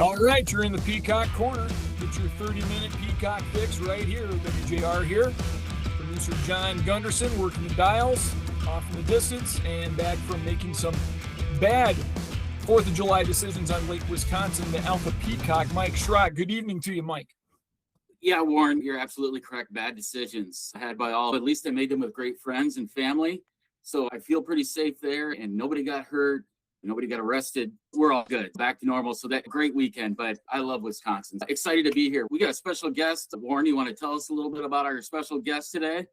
All right, you're in the Peacock Corner. Get your 30-minute Peacock fix right here. WJR here. Producer John Gunderson working the dials, off in the distance, and back from making some bad 4th of July decisions on Lake Wisconsin, the Alpha Peacock, Mike Schrock. Good evening to you, Mike. Yeah, Warren, you're absolutely correct. Bad decisions had by all. At least I made them with great friends and family. So I feel pretty safe there, and nobody got hurt. Nobody got arrested. We're all good. Back to normal. So that great weekend, but I love Wisconsin. Excited to be here. We got a special guest. Warren, you want to tell us a little bit about our special guest today?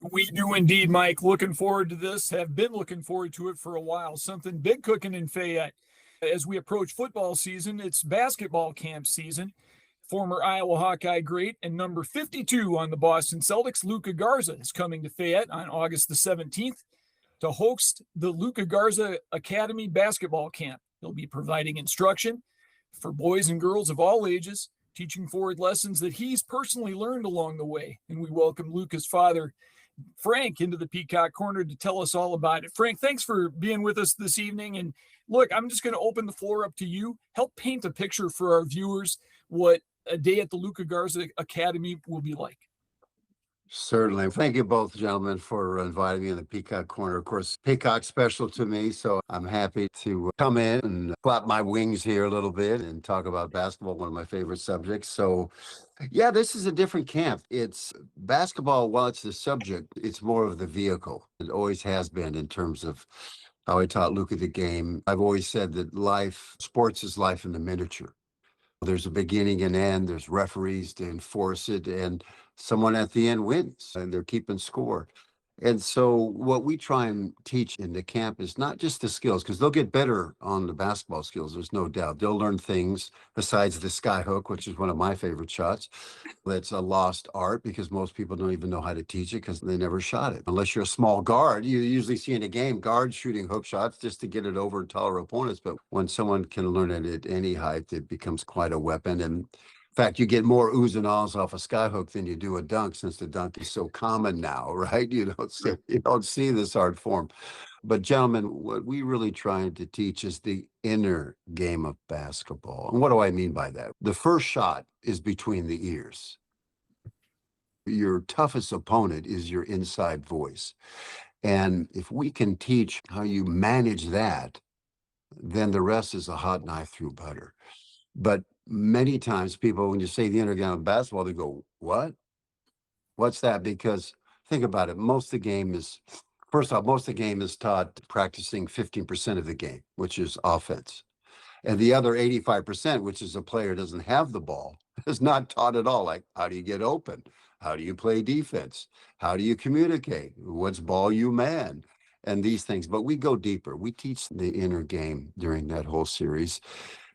We do indeed, Mike. Looking forward to this. Have been looking forward to it for a while. Something big cooking in Fayette. As we approach football season, it's basketball camp season. Former Iowa Hawkeye great and number 52 on the Boston Celtics, Luka Garza, is coming to Fayette on August the 17th. To host the Luka Garza Academy Basketball Camp. He'll be providing instruction for boys and girls of all ages, teaching forward lessons that he's personally learned along the way. And we welcome Luka's father, Frank, into the Peacock Corner to tell us all about it. Frank, thanks for being with us this evening. And look, I'm just going to open the floor up to you. Help paint a picture for our viewers what a day at the Luka Garza Academy will be like. Certainly. Thank you both, gentlemen, for inviting me in the Peacock Corner. Of course, Peacock's special to me, so I'm happy to come in and flap my wings here a little bit and talk about basketball, one of my favorite subjects. So, yeah, this is a different camp. It's basketball, while it's the subject, it's more of the vehicle. It always has been in terms of how I taught Luka the game. I've always said that sports is life in the miniature. There's a beginning and end. There's referees to enforce it, and someone at the end wins, and they're keeping score. And so what we try and teach in the camp is not just the skills, because they'll get better on the basketball skills, there's no doubt. They'll learn things besides the sky hook, which is one of my favorite shots. That's a lost art because most people don't even know how to teach it because they never shot it. Unless you're a small guard, you usually see in a game guards shooting hook shots just to get it over taller opponents. But when someone can learn it at any height, it becomes quite a weapon. And in fact, you get more oohs and ahs off a skyhook than you do a dunk, since the dunk is so common now, right? You don't see this art form. But gentlemen, what we really trying to teach is the inner game of basketball. And what do I mean by that? The first shot is between the ears. Your toughest opponent is your inside voice. And if we can teach how you manage that, then the rest is a hot knife through butter. But many times people, when you say the inner game of basketball, they go, what? What's that? Because think about it. Most of the game is taught practicing 15% of the game, which is offense. And the other 85%, which is a player doesn't have the ball, is not taught at all. Like, how do you get open? How do you play defense? How do you communicate? What's ball you man? And these things. But we go deeper. We teach the inner game during that whole series.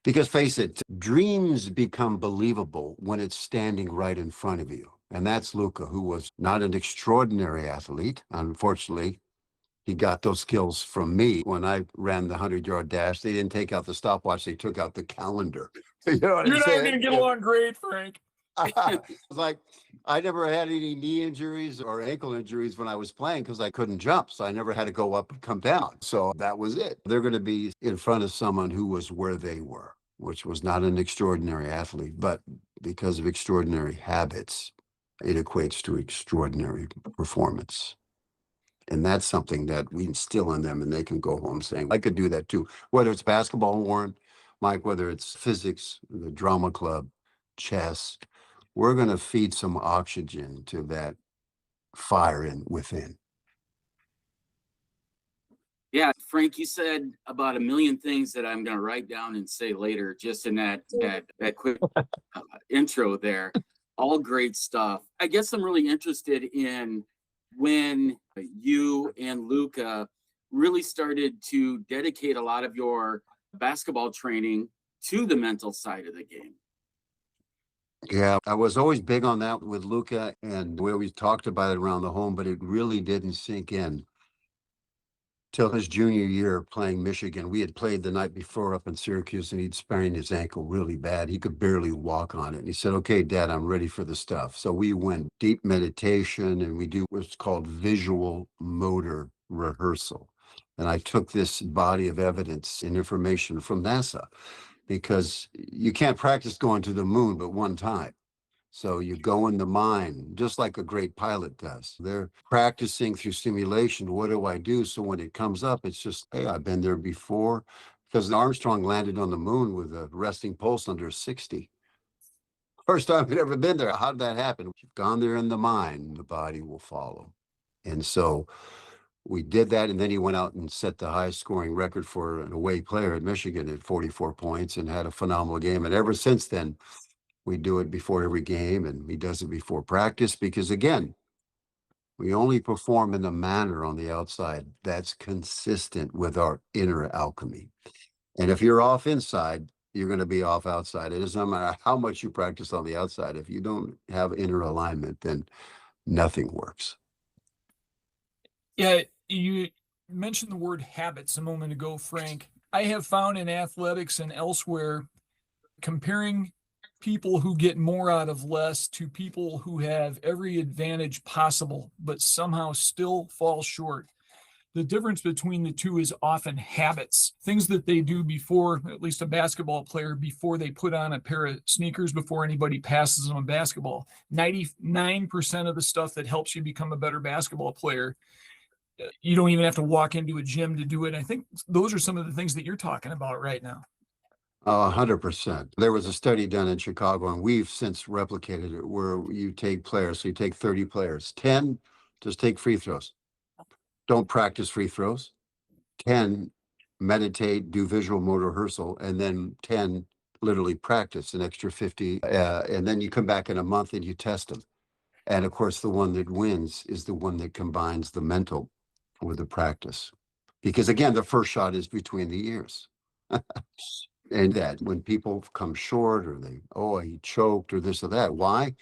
Because face it, dreams become believable when it's standing right in front of you. And that's Luka, who was not an extraordinary athlete. Unfortunately, he got those skills from me. When I ran the 100-yard dash, they didn't take out the stopwatch, they took out the calendar. You know what You're I'm not saying? going to get along great, Frank. It's like, I never had any knee injuries or ankle injuries when I was playing because I couldn't jump. So I never had to go up and come down. So that was it. They're going to be in front of someone who was where they were, which was not an extraordinary athlete, but because of extraordinary habits, it equates to extraordinary performance. And that's something that we instill in them, and they can go home saying, I could do that too. Whether it's basketball, Warren, Mike, whether it's physics, the drama club, chess, we're going to feed some oxygen to that fire within. Yeah, Frank, you said about a million things that I'm going to write down and say later, just in that quick intro there. All great stuff. I guess I'm really interested in when you and Luka really started to dedicate a lot of your basketball training to the mental side of the game. Yeah, I was always big on that with Luka, and we always talked about it around the home, but it really didn't sink in till his junior year playing Michigan. We had played the night before up in Syracuse, and he'd sprained his ankle really bad. He could barely walk on it. And he said, okay, Dad, I'm ready for the stuff. So we went deep meditation, and we do what's called visual motor rehearsal. And I took this body of evidence and information from NASA. because you can't practice going to the moon but one time. So you go in the mind, just like a great pilot does. They're practicing through simulation. What do I do? So when it comes up, it's just, hey, I've been there before. Because Armstrong landed on the moon with a resting pulse under 60. First time he'd ever been there. How did that happen? You've gone there in the mind, the body will follow. And so we did that. And then he went out and set the highest scoring record for an away player at Michigan at 44 points and had a phenomenal game. And ever since then, we do it before every game, and he does it before practice because, again, we only perform in a manner on the outside that's consistent with our inner alchemy. And if you're off inside, you're going to be off outside. It doesn't matter how much you practice on the outside. If you don't have inner alignment, then nothing works. Yeah, you mentioned the word habits a moment ago, Frank. I have found in athletics and elsewhere, comparing people who get more out of less to people who have every advantage possible, but somehow still fall short. The difference between the two is often habits, things that they do before, at least a basketball player, before they put on a pair of sneakers, before anybody passes them a basketball. 99% of the stuff that helps you become a better basketball player, you don't even have to walk into a gym to do it. I think those are some of the things that you're talking about right now. 100%. There was a study done in Chicago, and we've since replicated it, where you take players. So you take 30 players, 10 just take free throws. Don't practice free throws. 10 meditate, do visual motor rehearsal, and then 10 literally practice an extra 50. And then you come back in a month and you test them. And of course, the one that wins is the one that combines the mental with the practice. Because again, the first shot is between the ears. And that when people come short or he choked or this or that. Why?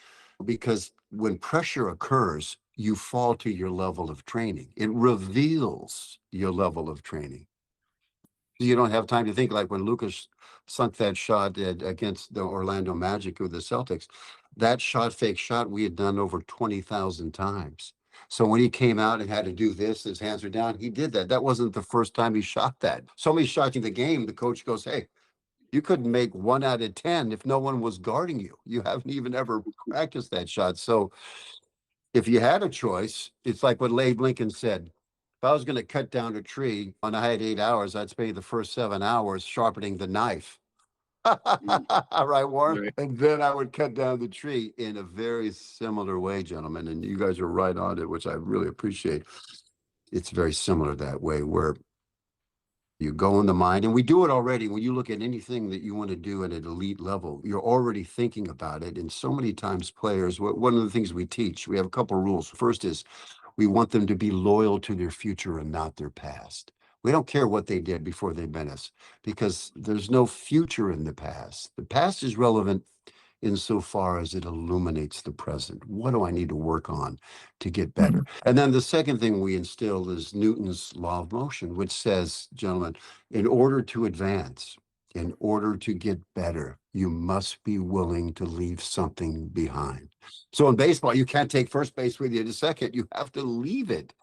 Because when pressure occurs, you fall to your level of training. It reveals your level of training. You don't have time to think, like when Lucas sunk that shot against the Orlando Magic with the Celtics. That fake shot, we had done over 20,000 times. So when he came out and had to do this, his hands are down, he did that. That wasn't the first time he shot that. So many shots in the game, the coach goes, hey, you couldn't make 1 out of 10 if no one was guarding you. You haven't even ever practiced that shot. So if you had a choice, it's like what Abe Lincoln said. If I was going to cut down a tree and I had 8 hours, I'd spend the first 7 hours sharpening the knife. Right, Warren? Right. And then I would cut down the tree in a very similar way, gentlemen. And you guys are right on it, which I really appreciate. It's very similar that way, where you go in the mind, and we do it already. When you look at anything that you want to do at an elite level, you're already thinking about it. And so many times players, one of the things we teach, we have a couple of rules. First is we want them to be loyal to their future and not their past. We don't care what they did before they met us, because there's no future in the past. The past is relevant insofar as it illuminates the present. What do I need to work on to get better? And then the second thing we instill is Newton's law of motion, which says, gentlemen, in order to advance, in order to get better, you must be willing to leave something behind. So in baseball, you can't take first base with you to second. You have to leave it.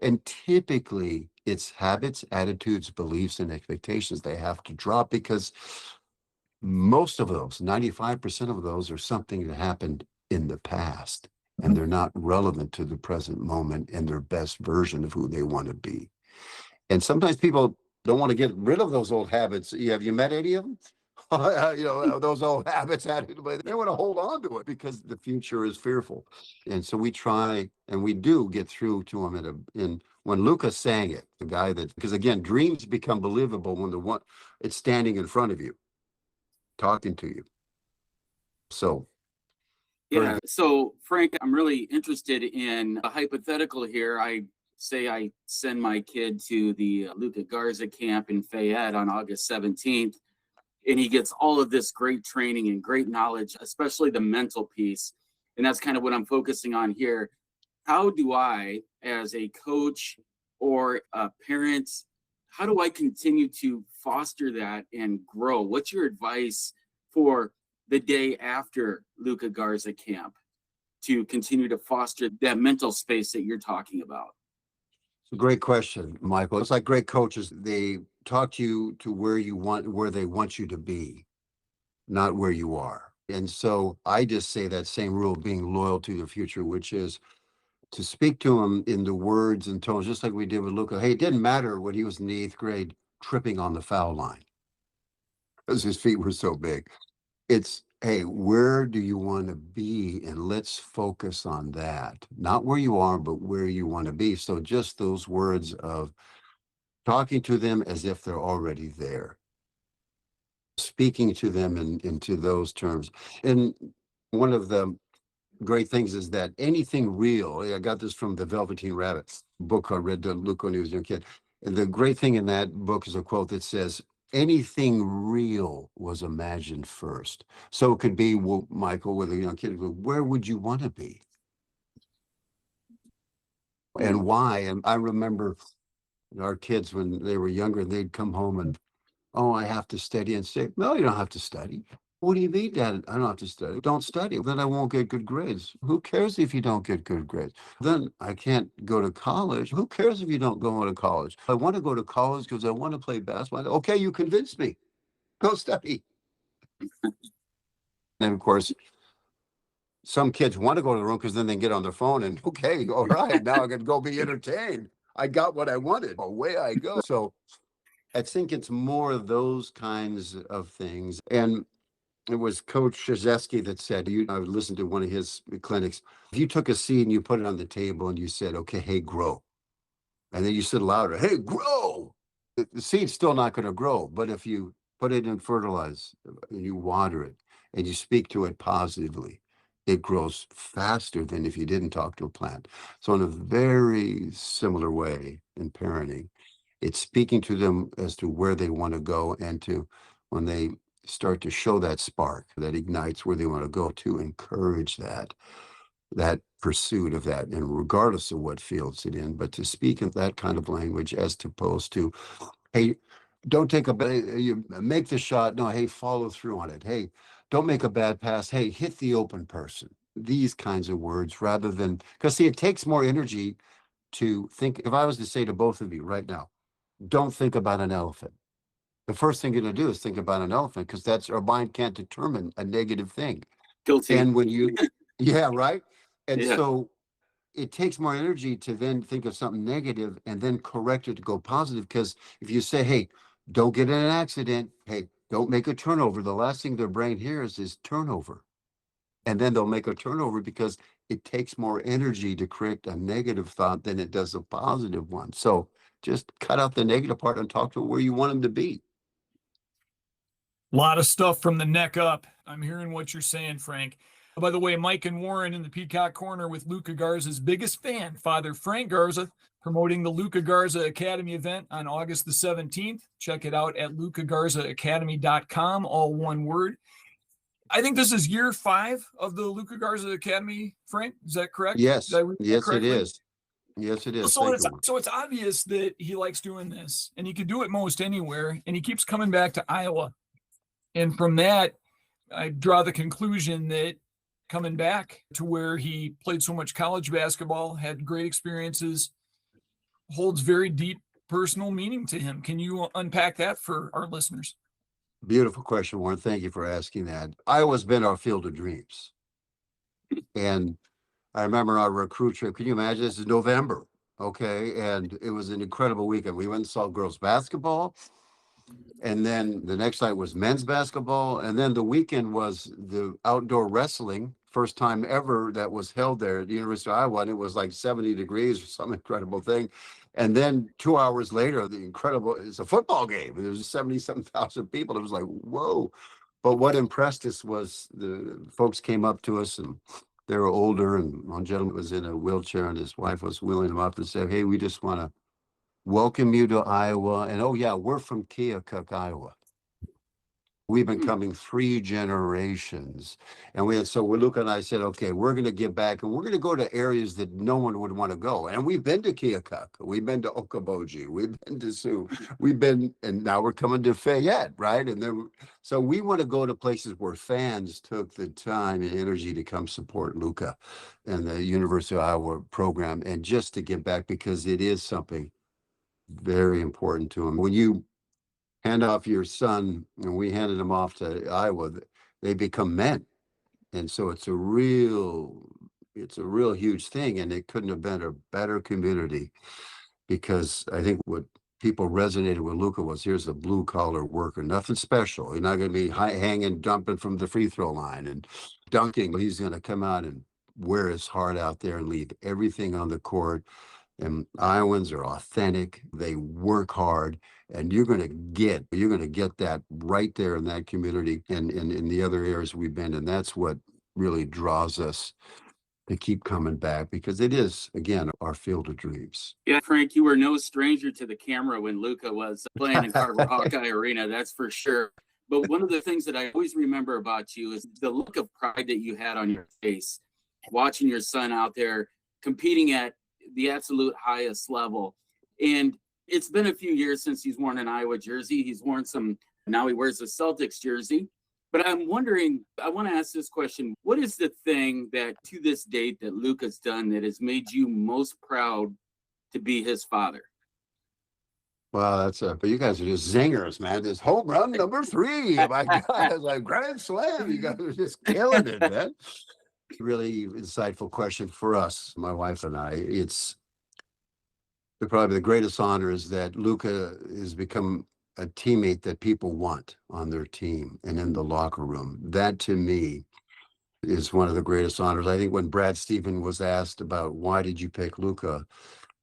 And typically it's habits, attitudes, beliefs, and expectations they have to drop, because most of those, 95% of those, are something that happened in the past, and they're not relevant to the present moment and their best version of who they want to be. And sometimes people don't want to get rid of those old habits. Have you met any of them? Those old habits, they want to hold on to it because the future is fearful. And so we try, and we do get through to them when Luka sang it, the guy because again, dreams become believable when it's standing in front of you, talking to you. So Yeah. So, Frank, I'm really interested in a hypothetical here. I send my kid to the Luka Garza Camp in Fayette on August 17th, and he gets all of this great training and great knowledge, especially the mental piece. And that's kind of what I'm focusing on here. How do I, as a coach or a parent, how do I continue to foster that and grow? What's your advice for the day after Luka Garza Camp to continue to foster that mental space that you're talking about? It's a great question, Michael. It's like great coaches, they talk to you to where they want you to be, not where you are. And so I just say that same rule, being loyal to the future, which is to speak to them in the words and tones, just like we did with Luka. Hey, it didn't matter when he was in the 8th grade tripping on the foul line because his feet were so big. It's, hey, where do you want to be? And let's focus on that. Not where you are, but where you want to be. So just those words of talking to them as if they're already there, speaking to them into those terms. And one of the great things is that anything real, I got this from the Velveteen Rabbit book I read to Luke when he was a young kid. And the great thing in that book is a quote that says, anything real was imagined first. So it could be, well, Michael, with a young kid, where would you want to be? And why? And I remember our kids when they were younger, they'd come home and, oh, I have to study, and say, no, you don't have to study. What do you mean, Dad? I don't have to study. Don't study. Then I won't get good grades. Who cares if you don't get good grades? Then I can't go to college. Who cares if you don't go to college? I want to go to college because I want to play basketball. Okay, you convinced me. Go study. And of course, some kids want to go to the room because then they get on their phone and, okay, all right, now I can go be entertained. I got what I wanted. Away I go. So I think it's more of those kinds of things. And it was Coach Krzyzewski that said, I would listen to one of his clinics. If you took a seed and you put it on the table and you said, okay, hey, grow. And then you said louder, hey, grow. The seed's still not going to grow. But if you put it in fertilize and you water it and you speak to it positively, it grows faster than if you didn't talk to a plant. So in a very similar way in parenting, it's speaking to them as to where they want to go, and to when they start to show that spark that ignites where they want to go, to encourage that pursuit of that, and regardless of what fields it in, but to speak in that kind of language as opposed to, hey, don't take you make the shot. No, hey, follow through on it. Hey, don't make a bad pass. Hey, hit the open person. These kinds of words, rather than, because see, it takes more energy to think. If I was to say to both of you right now, don't think about an elephant. The first thing you're going to do is think about an elephant, because that's, our mind can't determine a negative thing. Guilty. And when you, yeah, right. And Yeah. so it takes more energy to then think of something negative and then correct it to go positive. Because if you say, hey, don't get in an accident, hey, don't make a turnover, the last thing their brain hears is turnover. And then they'll make a turnover because it takes more energy to create a negative thought than it does a positive one. So just cut out the negative part and talk to where you want them to be. A lot of stuff from the neck up. I'm hearing what you're saying, Frank. By the way, Mike and Warren in the Peacock Corner with Luka Garza's biggest fan, Father Frank Garza, promoting the Luka Garza Academy event on August the 17th. Check it out at lukagarzaacademy.com, all one word. I think this is year 5 of the Luka Garza Academy, Frank. Is that correct? Yes. Did I read that Yes, it correctly? is. Yes, it is. So Thank it's, you, Warren. so it's obvious that he likes doing this, and he could do it most anywhere, and he keeps coming back to Iowa. And from that, I draw the conclusion that coming back to where he played so much college basketball, had great experiences, holds very deep personal meaning to him. Can you unpack that for our listeners? Beautiful question, Warren. Thank you for asking that. Iowa's been our field of dreams. And I remember our recruit trip. Can you imagine? This is November. Okay. And it was an incredible weekend. We went and saw girls basketball. And then the next night was men's basketball. And then the weekend was the outdoor wrestling, first time ever that was held there at the University of Iowa. And it was like 70 degrees or some incredible thing. And then 2 hours later, it's a football game. There was 70,000 people. It was like, whoa. But what impressed us was the folks came up to us, and they were older, and one gentleman was in a wheelchair and his wife was wheeling him up and said, hey, we just want to welcome you to Iowa. And oh yeah, we're from Keokuk, Iowa. We've been coming 3 generations. And so Luka and I said, okay, we're going to give back, and we're going to go to areas that no one would want to go. And we've been to Keokuk. We've been to Okoboji. We've been to Sioux. And now we're coming to Fayette, right? And then, so we want to go to places where fans took the time and energy to come support Luka and the University of Iowa program, and just to give back, because it is something very important to him. When you hand off your son, and we handed him off to Iowa, they become men. And so it's a real huge thing. And it couldn't have been a better community, because I think what people resonated with Luka was, here's a blue collar worker, nothing special. He's not going to be hanging, dumping from the free throw line and dunking. He's going to come out and wear his heart out there and leave everything on the court. And Iowans are authentic. They work hard, and you're going to get that right there in that community and in the other areas we've been. And that's what really draws us to keep coming back, because it is, again, our field of dreams. Yeah, Frank, you were no stranger to the camera when Luka was playing in Carver Hawkeye Arena, that's for sure. But one of the things that I always remember about you is the look of pride that you had on your face, watching your son out there competing at the absolute highest level. And it's been a few years since he's worn an Iowa jersey. He's worn now he wears a Celtics jersey. But I'm wondering, I want to ask this question. What is the thing that to this date that Luka's done that has made you most proud to be his father? Well, but you guys are just zingers, man. This home run number 3. My God, it's like grand slam. You guys are just killing it, man. Really insightful question for us, my wife and I. It's probably the greatest honor is that Luka has become a teammate that people want on their team and in the locker room. That, to me, is one of the greatest honors. I think when Brad Stevens was asked about why did you pick Luka,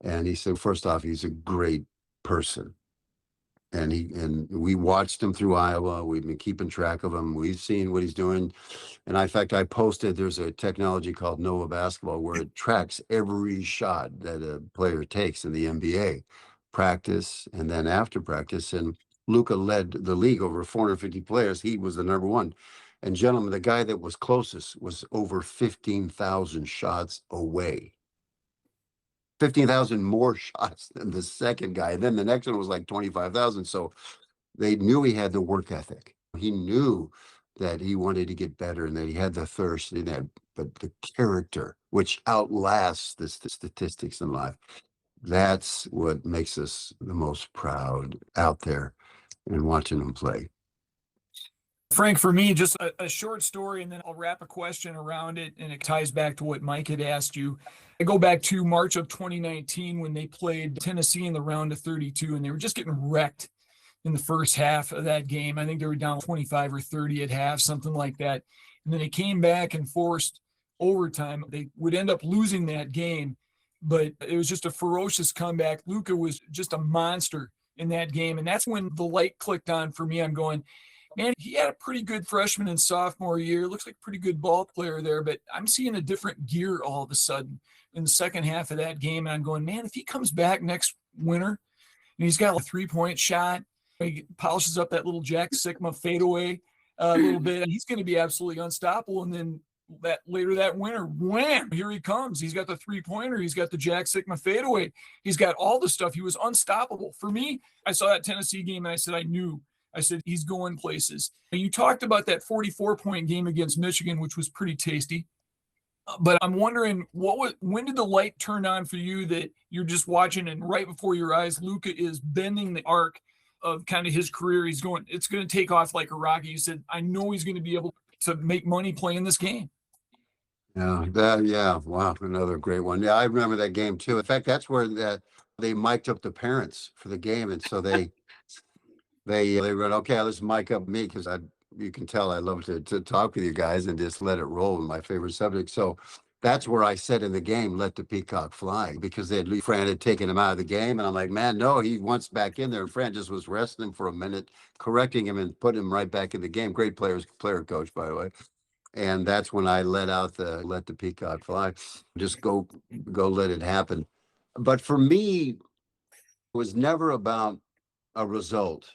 and he said, first off, he's a great person. And we watched him through Iowa. We've been keeping track of him. We've seen what he's doing. And in fact, I posted, there's a technology called Nova Basketball where it tracks every shot that a player takes in the NBA, practice and then after practice. And Luka led the league over 450 players. He was the number one. And gentlemen, the guy that was closest was over 15,000 shots away. 15,000 more shots than the second guy. And then the next one was like 25,000. So they knew he had the work ethic. He knew that he wanted to get better and that he had the thirst and that, but the character, which outlasts the statistics in life, that's what makes us the most proud out there and watching him play. Frank, for me, just a short story, and then I'll wrap a question around it, and it ties back to what Mike had asked you. I go back to March of 2019 when they played Tennessee in the round of 32, and they were just getting wrecked in the first half of that game. I think they were down 25 or 30 at half, something like that. And then they came back and forced overtime. They would end up losing that game, but it was just a ferocious comeback. Luka was just a monster in that game, and that's when the light clicked on for me. I'm going, man, he had a pretty good freshman and sophomore year. Looks like a pretty good ball player there, but I'm seeing a different gear all of a sudden in the second half of that game. And I'm going, man, if he comes back next winter and he's got a 3-point shot, he polishes up that little Jack Sigma fadeaway a little bit, and he's going to be absolutely unstoppable. And then later that winter, wham, here he comes. He's got the 3-pointer. He's got the Jack Sigma fadeaway. He's got all the stuff. He was unstoppable. For me, I saw that Tennessee game and I said, he's going places. And you talked about that 44-point game against Michigan, which was pretty tasty. But I'm wondering, when did the light turn on for you that you're just watching and right before your eyes, Luka is bending the arc of kind of his career? It's going to take off like a rocket. You said, I know he's going to be able to make money playing this game. Yeah, wow, another great one. Yeah, I remember that game too. In fact, that's where they mic'd up the parents for the game. And so they went, okay, let's mic up me, because you can tell I love to talk with you guys and just let it roll in my favorite subject. So that's where I said in the game, let the peacock fly, because Fran had taken him out of the game. And I'm like, man, no, he wants back in there. And Fran just was resting him for a minute, correcting him and putting him right back in the game. Great player coach, by the way. And that's when I let the peacock fly, just go let it happen. But for me, it was never about a result.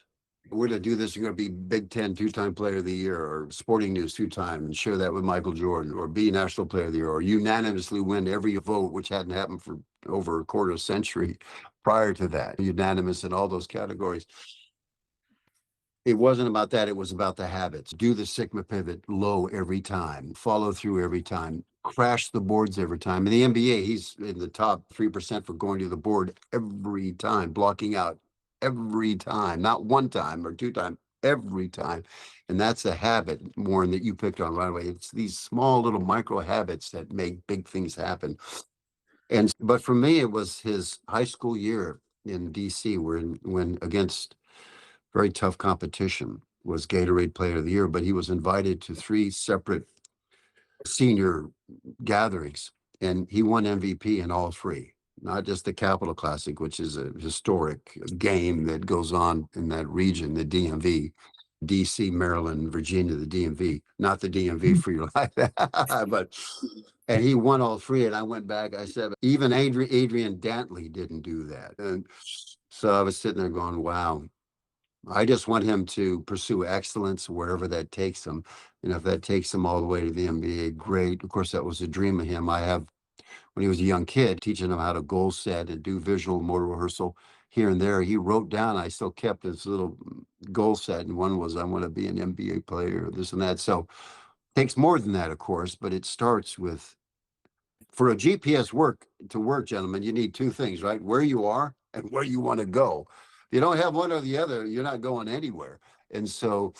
We're going to do this. You're going to be Big Ten 2-time player of the year, or Sporting News 2-time, and share that with Michael Jordan, or be National Player of the Year, or unanimously win every vote, which hadn't happened for over a quarter century prior to that. Unanimous in all those categories. It wasn't about that. It was about the habits. Do the Sigma pivot low every time, follow through every time, crash the boards every time. In the NBA, he's in the top 3% for going to the board every time, blocking out every time, not one time or two times, every time. And that's a habit, Warren, that you picked on right away. It's these small little micro habits that make big things happen. But for me, it was his high school year in DC, when against very tough competition, was Gatorade Player of the Year, but he was invited to three separate senior gatherings, and he won MVP in all three. Not just the Capital Classic, which is a historic game that goes on in that region, the DMV, DC, Maryland, Virginia, the DMV, not the DMV for your life, but and he won all three. And I went back, I said, even Adrian Dantley didn't do that. And so I was sitting there going, wow, I just want him to pursue excellence wherever that takes him. And if that takes him all the way to the NBA, great. Of course, that was a dream of him. I have, when he was a young kid, teaching him how to goal set and do visual motor rehearsal here and there. He wrote down, I still kept this little goal set. And one was, I want to be an NBA player, this and that. So it takes more than that, of course, but it starts with, for a GPS to work, gentlemen, you need two things, right? Where you are and where you want to go. If you don't have one or the other, you're not going anywhere. And so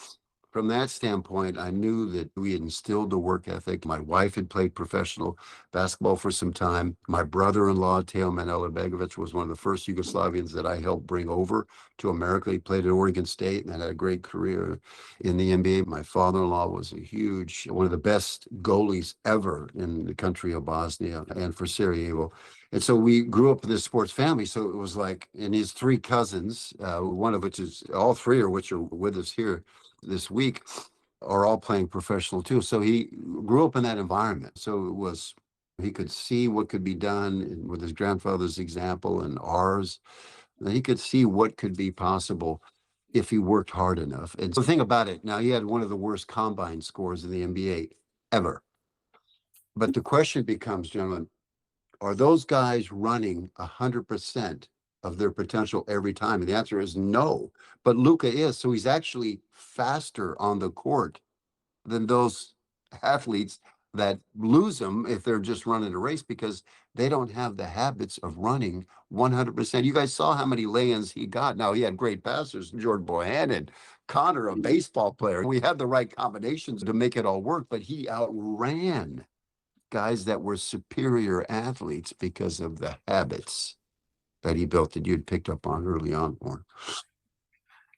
from that standpoint, I knew that we had instilled a work ethic. My wife had played professional basketball for some time. My brother-in-law, Teo Manelebegovic, was one of the first Yugoslavians that I helped bring over to America. He played at Oregon State and had a great career in the NBA. My father-in-law was one of the best goalies ever in the country of Bosnia and for Sarajevo. And so we grew up in this sports family. So it was like, and his three cousins, one of which is, all three of which are with us here this week, are all playing professional too. So he grew up in that environment. So he could see what could be done with his grandfather's example and ours. And he could see what could be possible if he worked hard enough. And so the thing about it, now he had one of the worst combine scores in the NBA ever. But the question becomes, gentlemen, are those guys running 100% of their potential every time? And the answer is no. But Luka is. So he's actually faster on the court than those athletes that lose them if they're just running a race, because they don't have the habits of running 100%. You guys saw how many lay-ins he got. Now, he had great passers, Jordan Bohannon, Connor, a baseball player. We had the right combinations to make it all work, but he outran guys that were superior athletes because of the habits that he built that you'd picked up on early on, Warren.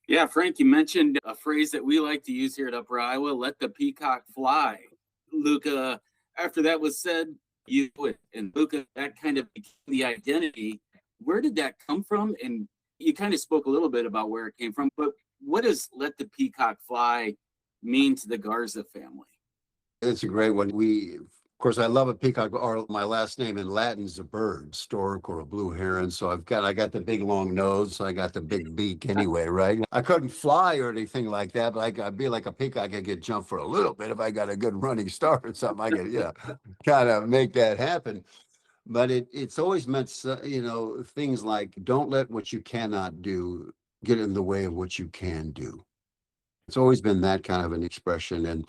Yeah, Frank, you mentioned a phrase that we like to use here at Upper Iowa, let the peacock fly. Luka, after that was said, you do it. And Luka, that kind of became the identity. Where did that come from? And you kind of spoke a little bit about where it came from, but what does let the peacock fly mean to the Garza family? It's a great one. Of course, I love a peacock, or my last name in Latin is a bird, stork or a blue heron. So I got the big long nose, so I got the big beak anyway, right? I couldn't fly or anything like that, but I'd be like a peacock. I could jump for a little bit if I got a good running start or something. I could, kind of make that happen. But it's always meant, things like, don't let what you cannot do get in the way of what you can do. It's always been that kind of an expression. And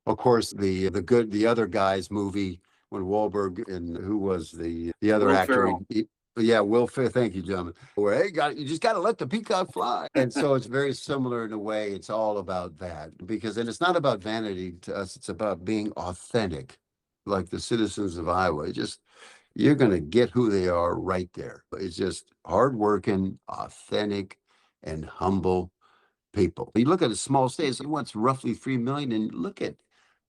of course, the other guys movie, when Wahlberg, and who was the other Will actor? Ferrell. Will Ferrell. Thank you, gentlemen. Where you just got to let the peacock fly. And so it's very similar in a way. It's all about that, and it's not about vanity to us. It's about being authentic, like the citizens of Iowa. You're going to get who they are right there. It's just hardworking, authentic, and humble people. You look at a small state, it wants roughly 3 million, and look at,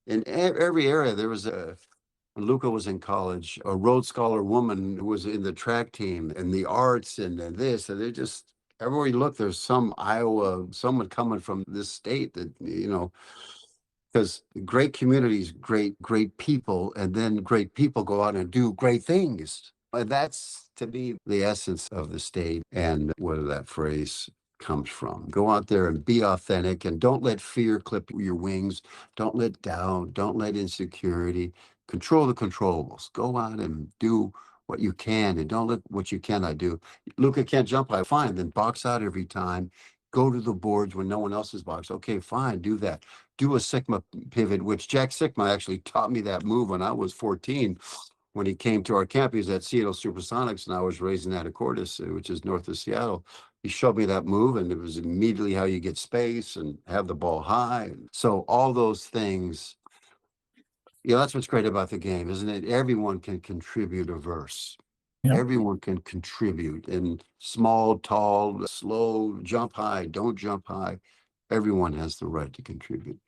in every area, there was when Luka was in college, a Rhodes Scholar woman who was in the track team and the arts and this, and everywhere you look, there's someone coming from this state that, because great communities, great people, and then great people go out and do great things. And that's, to me, the essence of the state and where that phrase comes from. Go out there and be authentic, and don't let fear clip your wings. Don't let doubt, don't let insecurity. Control the controllables. Go out and do what you can, and don't let what you cannot do. Luka can't jump high, fine, then box out every time. Go to the boards when no one else is boxed. Okay, fine, do that. Do a Sigma pivot, which Jack Sigma actually taught me that move when I was 14. When he came to our camp, he was at Seattle Supersonics, and I was raised in Anacortes, which is north of Seattle. He showed me that move, and it was immediately how you get space and have the ball high. So all those things, that's what's great about the game, isn't it? Everyone can contribute a verse. Yeah. Everyone can contribute in small, tall, slow, jump high, don't jump high. Everyone has the right to contribute.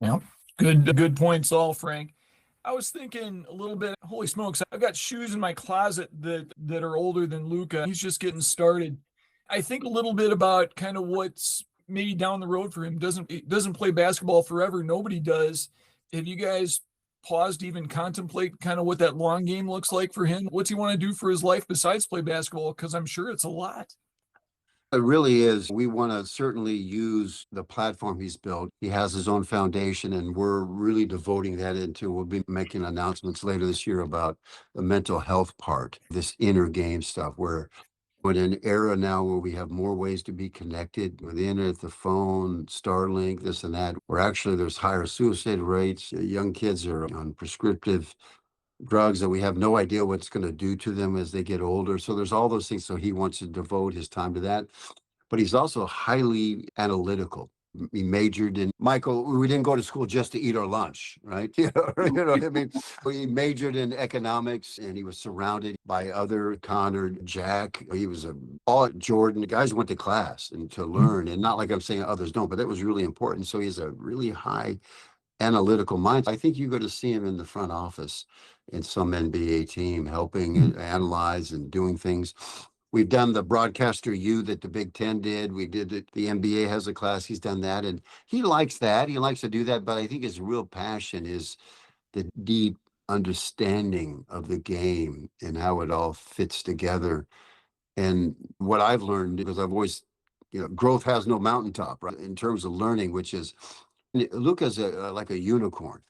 Yeah. Good points all, Frank. I was thinking a little bit, holy smokes, I've got shoes in my closet that are older than Luka. He's just getting started. I think a little bit about kind of what's maybe down the road for him. He doesn't play basketball forever. Nobody does. Have you guys paused to even contemplate kind of what that long game looks like for him? What's he want to do for his life besides play basketball? Because I'm sure it's a lot. It really is. We want to certainly use the platform he's built. He has his own foundation, and we're really devoting that into. We'll be making announcements later this year about the mental health part, this inner game stuff, where we're in an era now where we have more ways to be connected with the internet, the phone, Starlink, this and that, where actually there's higher suicide rates. Young kids are on prescriptive drugs that we have no idea what's going to do to them as they get older. So there's all those things. So he wants to devote his time to that. But he's also highly analytical. He majored in, Michael, we didn't go to school just to eat our lunch, right? I mean, he majored in economics, and he was surrounded by other Connor, Jack. He was all Jordan. The guys went to class and to learn, and not like I'm saying others don't, but that was really important. So he's a really high analytical mind. I think you're going to see him in the front office in some NBA team, helping and analyze and doing things. We've done the broadcaster U that the Big Ten did. We did it. The NBA has a class. He's done that, and he likes that. He likes to do that. But I think his real passion is the deep understanding of the game and how it all fits together. And what I've learned, because I've always, growth has no mountaintop, right? In terms of learning, which is Luka's like a unicorn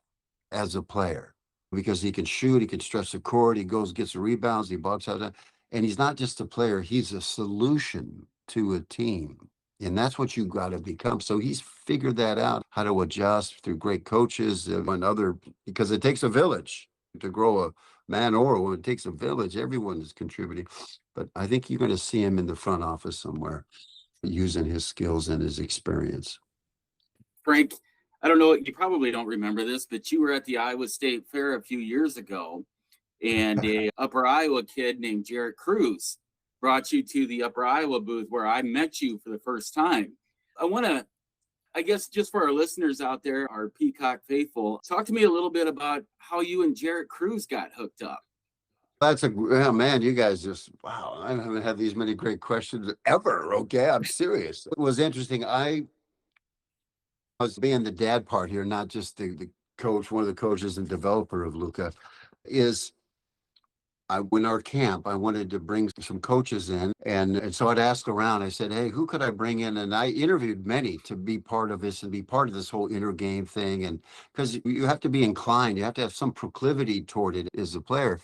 as a player, because he can shoot, he can stretch the court, he goes, gets the rebounds, he bucks out. And he's not just a player, he's a solution to a team. And that's what you got to become. So he's figured that out, how to adjust through great coaches and other, because it takes a village to grow a man or a woman. It takes a village. Everyone is contributing. But I think you're going to see him in the front office somewhere using his skills and his experience. Frank, I don't know, you probably don't remember this, but you were at the Iowa State Fair a few years ago, and a Upper Iowa kid named Jarrett Cruz brought you to the Upper Iowa booth where I met you for the first time. I want to, I guess, just for our listeners out there, our Peacock faithful, talk to me a little bit about how you and Jarrett Cruz got hooked up. Man, you guys just, wow, I haven't had these many great questions ever. Okay, I'm serious. It was interesting. I was being the dad part here, not just the coach, one of the coaches and developer of Luka, is in our camp, I wanted to bring some coaches in. And so I'd ask around, I said, hey, who could I bring in? And I interviewed many to be part of this and be part of this whole inner game thing. And because you have to be inclined, you have to have some proclivity toward it as a player.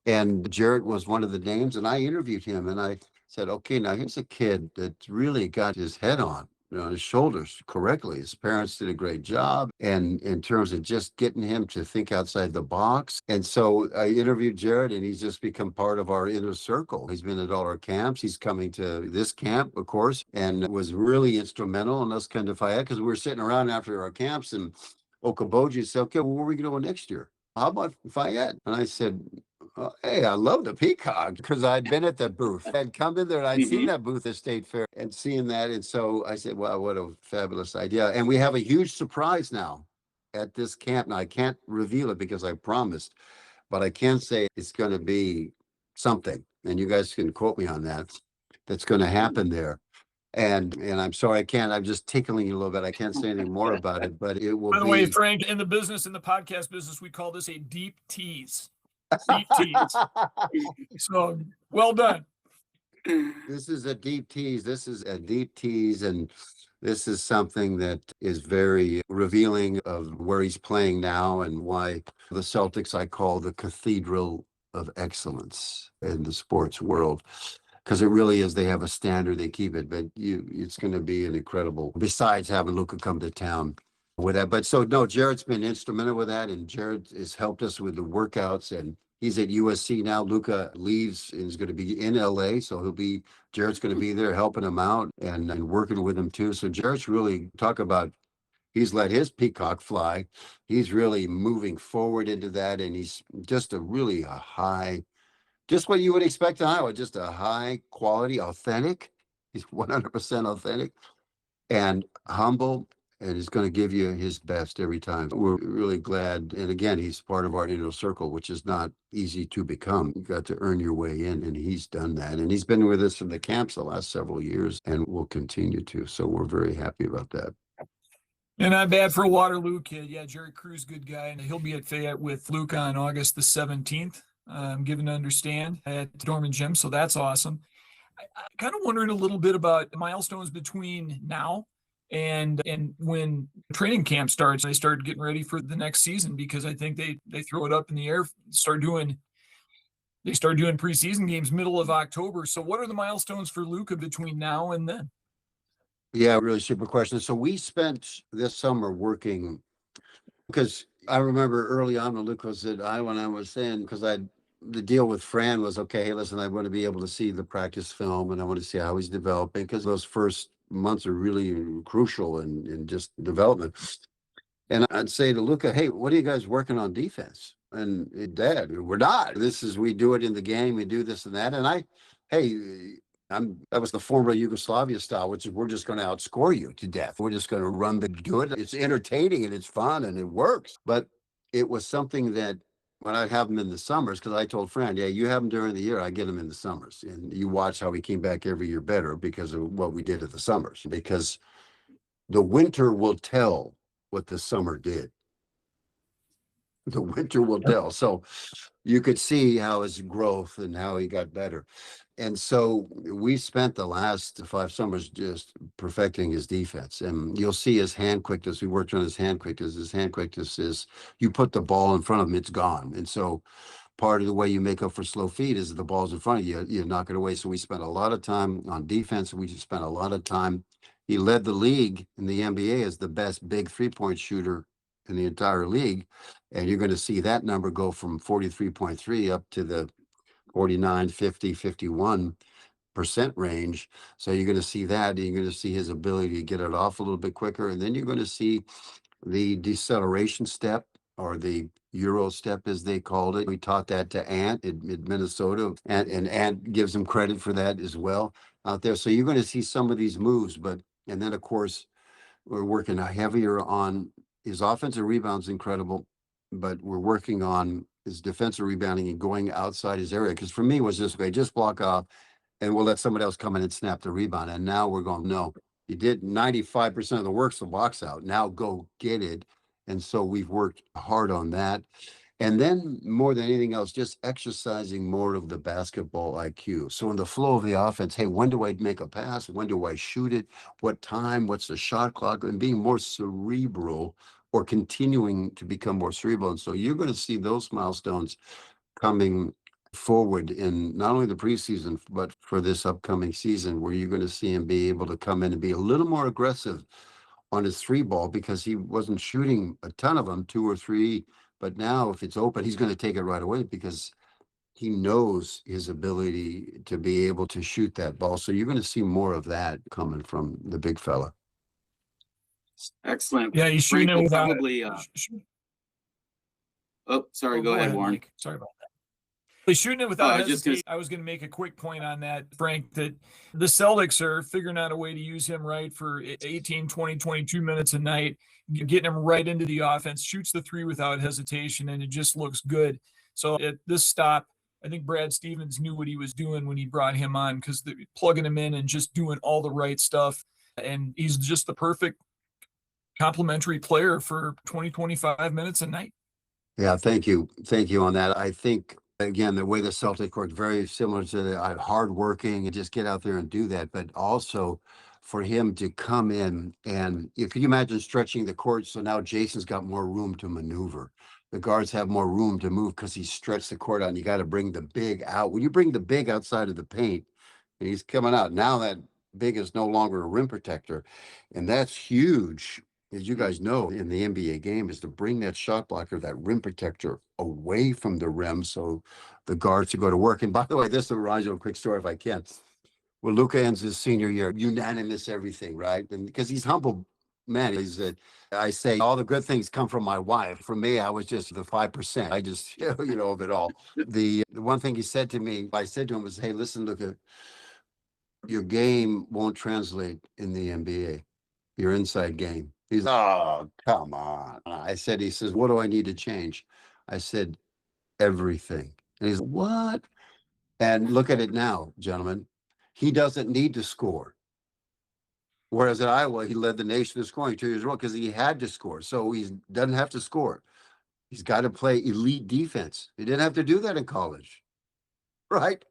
And Jarrett was one of the names, and I interviewed him, and I said, okay, now here's a kid that really got his head on his shoulders correctly. His parents did a great job, and in terms of just getting him to think outside the box. And so I interviewed Jarrett, and he's just become part of our inner circle. He's been at all our camps. He's coming to this camp, of course, and was really instrumental in us coming to Fayette, because we were sitting around after our camps, and Okaboji said, okay, well, where are we going next year? How about Fayette? And I said, hey, I love the Peacock, because I'd been at that booth. I'd come in there and I'd seen that booth at State Fair and seeing that. And so I said, wow, what a fabulous idea. And we have a huge surprise now at this camp. Now, I can't reveal it because I promised, but I can say it's going to be something. And you guys can quote me on that. That's going to happen there. And I'm sorry, I'm just tickling you a little bit. I can't say anything more about it, but it will be. By the way, Frank, in the podcast business, we call this a deep tease. Deep tease. So well done. This is a deep tease. And this is something that is very revealing of where he's playing now and why the Celtics I call the cathedral of excellence in the sports world. Because it really is, they have a standard, they keep it, but it's going to be an incredible, besides having Luka come to town with that. But so, no, Jarrett's been instrumental with that, and Jarrett has helped us with the workouts, and He's at USC now. Luka leaves and is going to be in LA. So Jarrett's going to be there helping him out and working with him too. So Jarrett's really talk about, he's let his peacock fly. He's really moving forward into that. And he's just a high, just what you would expect in Iowa, just a high quality, authentic. He's 100% authentic and humble, and he's going to give you his best every time. We're really glad. And again, he's part of our inner circle, which is not easy to become. You got to earn your way in, and he's done that. And he's been with us in the camps the last several years and will continue to. So we're very happy about that. And not bad for a Waterloo kid. Yeah, Jerry Cruz, good guy. And he'll be at Fayette with Luka on August the 17th, given to understand, at Dorman Gym. So that's awesome. I kind of wondering a little bit about milestones between now and when training camp starts. I start getting ready for the next season, because I think they throw it up in the air, they start doing preseason games middle of October. So what are the milestones for Luka between now and then? Yeah, really super question. So we spent this summer working, because I remember early on when Luke was at Iowa, and I was saying, because the deal with Fran was, okay, hey, listen, I want to be able to see the practice film and I want to see how he's developing, because those first months are really crucial in just development. And I'd say to Luka, hey, what are you guys working on defense? And Dad, we're not. We do it in the game, we do this and that. And that was the former Yugoslavia style, which is we're just going to outscore you to death. We're just going to run the good. It's entertaining and it's fun and it works. But it was something that when I have him in the summers, because I told Fran, yeah, you have him during the year, I get him in the summers. And you watch how he came back every year better because of what we did at the summers. Because the winter will tell what the summer did. The winter will tell. So you could see how his growth and how he got better. And so we spent the last 5 summers just perfecting his defense. And you'll see his hand quickness. We worked on his hand quickness. His hand quickness is, you put the ball in front of him, it's gone. And so part of the way you make up for slow feet is the ball's in front of you, you knock it away. So we spent a lot of time on defense. We just spent a lot of time. He led the league in the NBA as the best big 3-point shooter in the entire league. And you're going to see that number go from 43.3 up to the 49, 50, 51% range. So you're going to see that. You're going to see his ability to get it off a little bit quicker. And then you're going to see the deceleration step, or the Euro step, as they called it. We taught that to Ant in Minnesota, and Ant gives him credit for that as well out there. So you're going to see some of these moves, and then of course, we're working heavier on his offensive rebounds, incredible, but we're working on his defensive rebounding and going outside his area. Because for me, it was this way: just block off, and we'll let somebody else come in and snap the rebound. And now we're going, no, you did 95% of the work, so box out. Now go get it. And so we've worked hard on that. And then more than anything else, just exercising more of the basketball IQ. So in the flow of the offense, hey, when do I make a pass? When do I shoot it? What time? What's the shot clock? And being more cerebral, or continuing to become more cerebral. And so you're going to see those milestones coming forward in not only the preseason, but for this upcoming season, where you're going to see him be able to come in and be a little more aggressive on his 3 ball, because he wasn't shooting a ton of them, 2 or 3. But now if it's open, he's going to take it right away, because he knows his ability to be able to shoot that ball. So you're going to see more of that coming from the big fella. Excellent. Yeah, he's shooting it without. Probably. Oh, sorry. Go ahead, Warren. Mike. Sorry about that. He's shooting it without hesitation. I I was going to make a quick point on that, Frank, that the Celtics are figuring out a way to use him right for 18, 20, 22 minutes a night, getting him right into the offense, shoots the 3 without hesitation, and it just looks good. So at this stop, I think Brad Stevens knew what he was doing when he brought him on, because they're plugging him in and just doing all the right stuff. And he's just the perfect complimentary player for 20, 25 minutes a night. Yeah, thank you. Thank you on that. I think, again, the way the Celtics work, very similar to the hardworking and just get out there and do that. But also for him to come in and, if you imagine stretching the court, so now Jason's got more room to maneuver. The guards have more room to move because he stretched the court out, and you got to bring the big out. When you bring the big outside of the paint and he's coming out, now that big is no longer a rim protector. And that's huge as you guys know, in the NBA game is to bring that shot blocker, that rim protector away from the rim so the guards to go to work. And by the way, this reminds me of a quick story if I can. Well, Luka ends his senior year, unanimous everything, right? And because he's humble, man, he's I say all the good things come from my wife. For me, I was just the 5%. I just, of it all. The one thing he said to me, I said to him was, hey, listen, Luka, your game won't translate in the NBA, your inside game. He's, oh, come on. He says, what do I need to change? I said, everything. And he's, what? And look at it now, gentlemen. He doesn't need to score. Whereas at Iowa, he led the nation in scoring 2 years ago because he had to score. So he doesn't have to score. He's got to play elite defense. He didn't have to do that in college, right?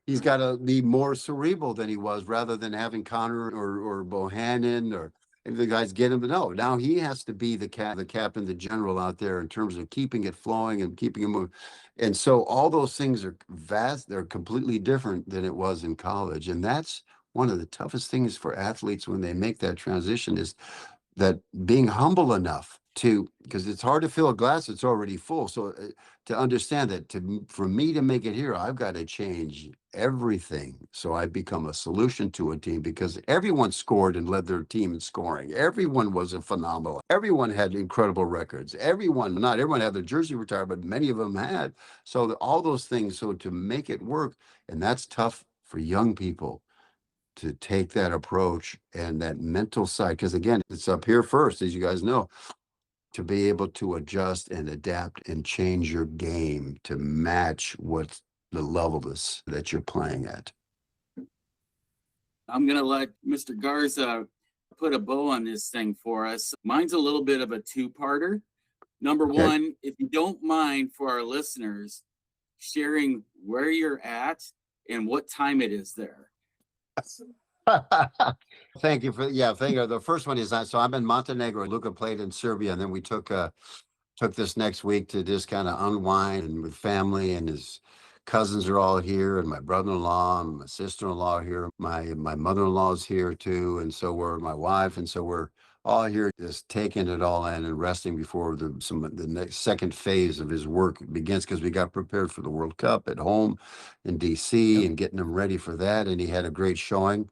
He's got to be more cerebral than he was rather than having Connor or Bohannon or the guys get him to know. Now he has to be the captain, the general out there in terms of keeping it flowing and keeping it moving. And so all those things are vast. They're completely different than it was in college. And that's one of the toughest things for athletes when they make that transition is that being humble enough because it's hard to fill a glass that's already full. So to understand that for me to make it here, I've got to change everything. So I become a solution to a team because everyone scored and led their team in scoring. Everyone was a phenomenal. Everyone had incredible records. Not everyone had their jersey retired, but many of them had. So all those things. So to make it work, and that's tough for young people to take that approach and that mental side. Because again, it's up here first, as you guys know, to be able to adjust and adapt and change your game to match what the level is that you're playing at. I'm going to let Mr. Garza put a bow on this thing for us. Mine's a little bit of a two-parter. Number one, if you don't mind for our listeners, sharing where you're at and what time it is there. Thank you. The first one is so I'm in Montenegro. Luka played in Serbia, and then we took this next week to just kind of unwind and with family, and his cousins are all here, and my brother-in-law and my sister-in-law are here. My mother-in-law is here too, and so we're my wife, and so we're all here just taking it all in and resting before the next second phase of his work begins, because we got prepared for the World Cup at home in DC and getting him ready for that. And he had a great showing.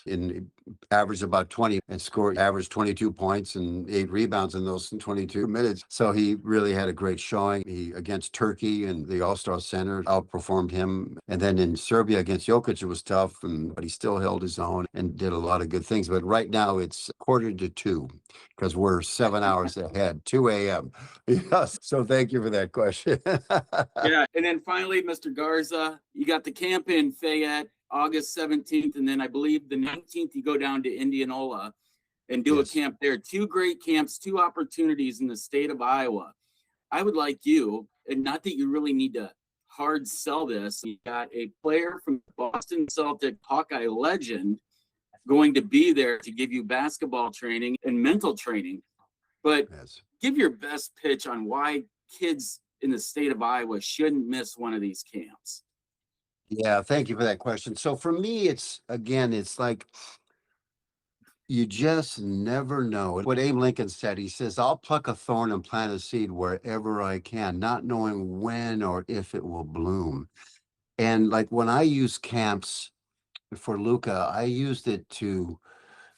In averaged about 20 and averaged 22 points and 8 rebounds in those 22 minutes. So he really had a great showing. He against Turkey and the All-Star Center outperformed him. And then in Serbia against Jokic, it was tough, but he still held his own and did a lot of good things. But right now it's 1:45 because we're 7 hours ahead, 2 a.m. Yes. So thank you for that question. Yeah. And then finally, Mr. Garza, you got the camp in Fayette, August 17th, and then I believe the 19th you go down to Indianola and do a camp there. 2 great camps, 2 opportunities in the state of Iowa. I would like you, and not that you really need to hard sell this, you got a player from Boston Celtic, Hawkeye legend, going to be there to give you basketball training and mental training. But give your best pitch on why kids in the state of Iowa shouldn't miss one of these camps. Yeah, thank you for that question. So for me, it's like you just never know. What Abe Lincoln said, he says, I'll pluck a thorn and plant a seed wherever I can, not knowing when or if it will bloom. And like when I use camps for Luka, I used it to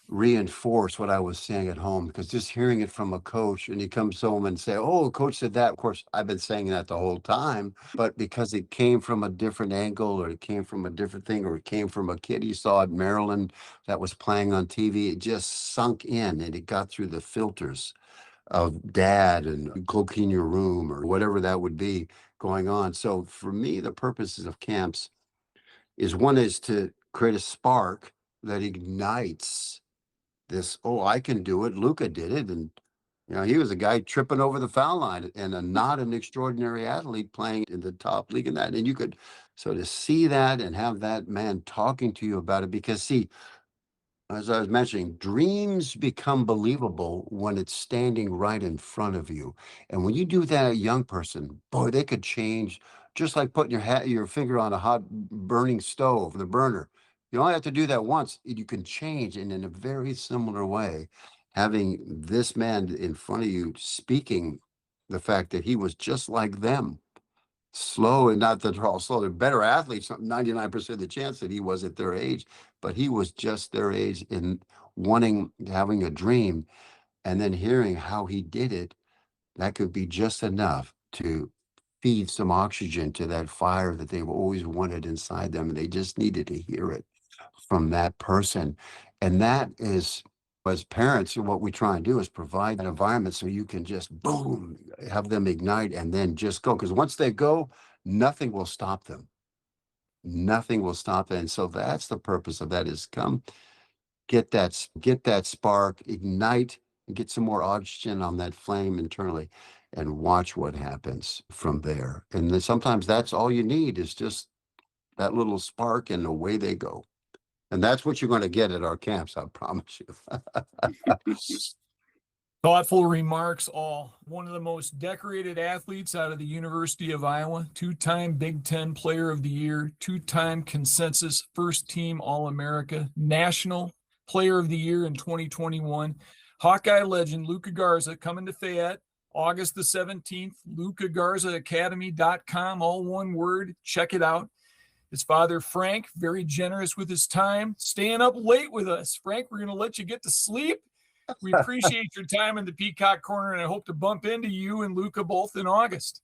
reinforce what I was saying at home, because just hearing it from a coach and he comes home and say, oh, coach said that. Of course, I've been saying that the whole time, but because it came from a different angle, or it came from a different thing, or it came from a kid he saw at Maryland that was playing on TV, it just sunk in and it got through the filters of dad and go clean your room or whatever that would be going on. So for me, the purposes of camps is to create a spark that ignites this, oh, I can do it. Luka did it. And, he was a guy tripping over the foul line and not an extraordinary athlete playing in the top league in that. And so to see that and have that man talking to you about it, because see, as I was mentioning, dreams become believable when it's standing right in front of you. And when you do that, a young person, boy, they could change, just like putting your finger on a hot burning stove, the burner. You only have to do that once. You can change, and in a very similar way, having this man in front of you speaking the fact that he was just like them, slow, and not that they're all slow, they're better athletes, 99% of the chance that he was at their age, but he was just their age in having a dream, and then hearing how he did it, that could be just enough to feed some oxygen to that fire that they've always wanted inside them. And they just needed to hear it from that person. And that is, as parents, what we try and do is provide an environment so you can just boom, have them ignite and then just go. Because once they go, nothing will stop them. Nothing will stop them. And so that's the purpose of that, is come get that spark, ignite, and get some more oxygen on that flame internally, and watch what happens from there. And then sometimes that's all you need, is just that little spark, and away they go. And that's what you're going to get at our camps, I promise you. Thoughtful remarks all. One of the most decorated athletes out of the University of Iowa, two-time Big Ten Player of the Year, two-time consensus first-team All-America, National Player of the Year in 2021. Hawkeye legend Luka Garza coming to Fayette August the 17th. LukaGarzaAcademy.com, all one word. Check it out. His father, Frank, very generous with his time, staying up late with us. Frank, we're going to let you get to sleep. We appreciate your time in the Peacock Corner, and I hope to bump into you and Luka both in August.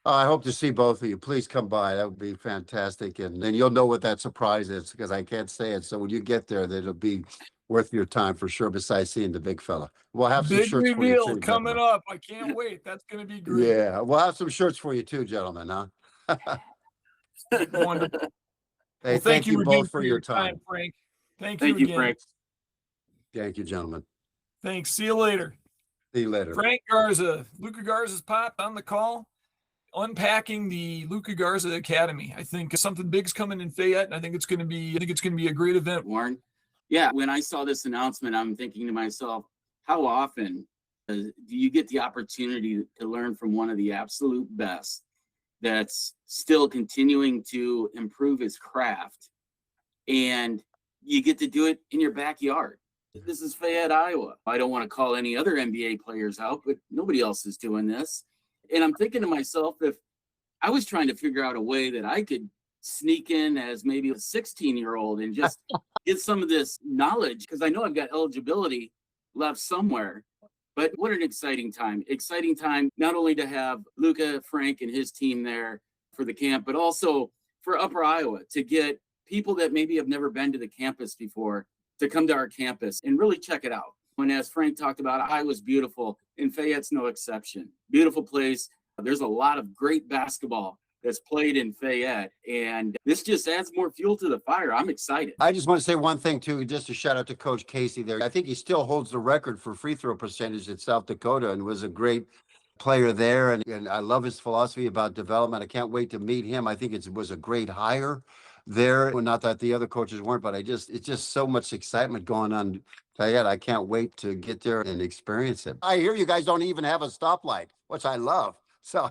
I hope to see both of you. Please come by. That would be fantastic. And then you'll know what that surprise is, because I can't say it. So when you get there, it'll be worth your time for sure, besides seeing the big fella. We'll have some big shirts for you reveal too, coming gentlemen. up. I can't wait. That's going to be great. Yeah, we'll have some shirts for you too, gentlemen. Huh? Wonderful. Hey, Well, thank you again both for your time. Frank. Thank Thank you you, again. Frank. Thank you, gentlemen. Thanks. See you later. See you later. Frank Garza, Luka Garza's pop on the call, unpacking the Luka Garza Academy. I think something big's coming in Fayette, and I think it's going to be a great event. Warren. Yeah, when I saw this announcement, I'm thinking to myself, how often do you get the opportunity to learn from one of the absolute best that's still continuing to improve his craft, and you get to do it in your backyard? This is Fayette, Iowa. I don't want to call any other NBA players out, but nobody else is doing this. And I'm thinking to myself, if I was trying to figure out a way that I could sneak in as maybe a 16-year-old and just get some of this knowledge, because I know I've got eligibility left somewhere. But what an exciting time. Exciting time, not only to have Luka, Frank, and his team there for the camp, but also for Upper Iowa to get people that maybe have never been to the campus before to come to our campus and really check it out. And as Frank talked about, Iowa's beautiful, and Fayette's no exception. Beautiful place. There's a lot of great basketball that's played in Fayette, and this just adds more fuel to the fire. I'm excited. I just want to say one thing too, just a shout out to Coach Casey there. I think he still holds the record for free throw percentage at South Dakota, and was a great player there. And I love his philosophy about development. I can't wait to meet him. I think it was a great hire there. Well, not that the other coaches weren't, but it's just so much excitement going on. Fayette, I can't wait to get there and experience it. I hear you guys don't even have a stoplight, which I love. So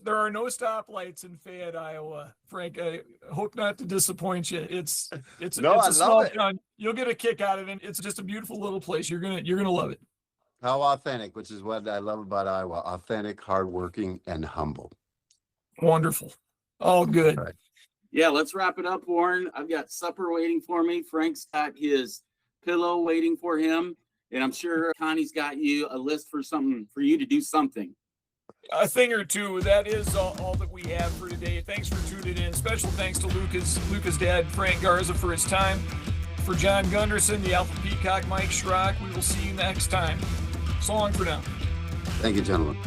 there are no stoplights in Fayette, Iowa. Frank, I hope not to disappoint you. It's No, I a small love it. town. You'll get a kick out of it. It's just a beautiful little place. You're gonna love it. How authentic, which is what I love about Iowa. Authentic, hardworking, and humble. Wonderful. All good. All right. Yeah, let's wrap it up, Warren. I've got supper waiting for me. Frank's got his pillow waiting for him. And I'm sure Connie's got you a list for you to do something. A thing or two. That is all that we have for today. Thanks for tuning in. Special thanks to Luka's dad, Frank Garza, for his time. For John Gunderson, the Alpha Peacock, Mike Schrock, we will see you next time. So long for now. Thank you, gentlemen.